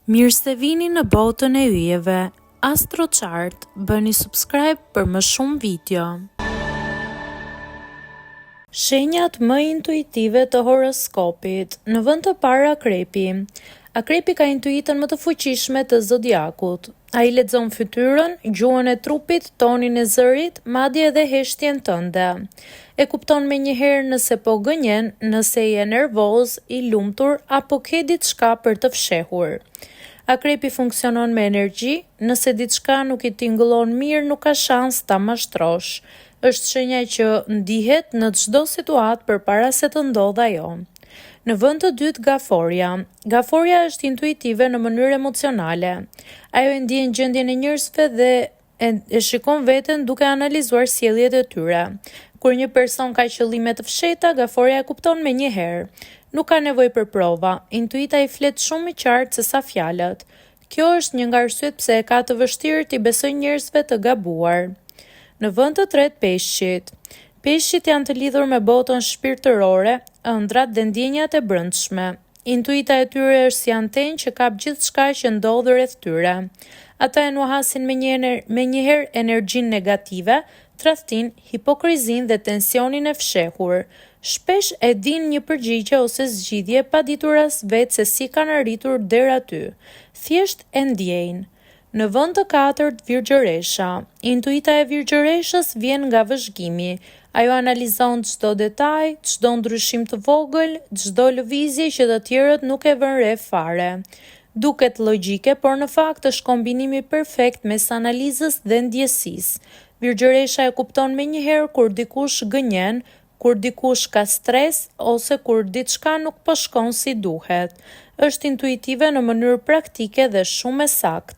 Mirë se vini në botën e yjeve. AstroChart, bëni subscribe për më shumë video. Shenjat më intuitive të horoskopit. Në vend të parë Akrepi. Akrepi ka intuitën më të fuqishme të zodiakut. Ai lexon fytyrën, gjuhën e trupit, tonin e zërit, madje edhe heshtjen tënde. E kupton menjëherë nëse po gënjen, nëse je nervoz, i lumtur apo ke diçka për të fshehur. Akrepi funksionon me energji, nëse diçka nuk i tingëllon mirë, nuk ka shans ta mashtrosh. Është shenja që ndihet në çdo situatë përpara se të ndodhë ajo. Në vend të dytë Gaforia. Gaforia është intuitive në mënyrë emocionale. Ajo e ndjen gjendjen e njerëzve dhe e shikon veten duke analizuar sjelljet e tyre. Kur një person ka qëllime të fshehta, Gaforia e kupton menjëherë. Nuk ka nevojë për prova, intuita i flet shumë më qartë se sa fjalët. Kjo është një nga arsyet pse e ka të vështirë t'i besojë njerëzve të gabuar. Në vend të tretë Peshqit. Peshqit janë të lidhur me botën shpirtërore, ëndrat dhe ndjenjat e brendshme. Intuita e tyre është si antenë që kap gjithçka që ndodh rreth tyre. Ata e nuhasin menjëherë energjinë negative, tradhtin, hipokrizin dhe tensionin e fshehur. Shpesh e din një përgjigje ose zgjidhje pa ditur as vetë se si kanë arritur deri aty. Thjesht e ndjejnë. Në vend të katërt Virgjëresha. Intuita e Virgjëreshës vjen nga vëzhgimi. Ajo analizon çdo detaj, çdo ndryshim të vogël, çdo lëvizje që të tjerët nuk e vënë re fare. Duket logjike, por në fakt është kombinimi perfekt mes analizës dhe ndjesisë. Virgjëresha e kupton menjëherë kur dikush gënjen, kur dikush ka stres ose kur diçka nuk po shkon si duhet. Është intuitive në mënyrë praktike dhe shumë e saktë.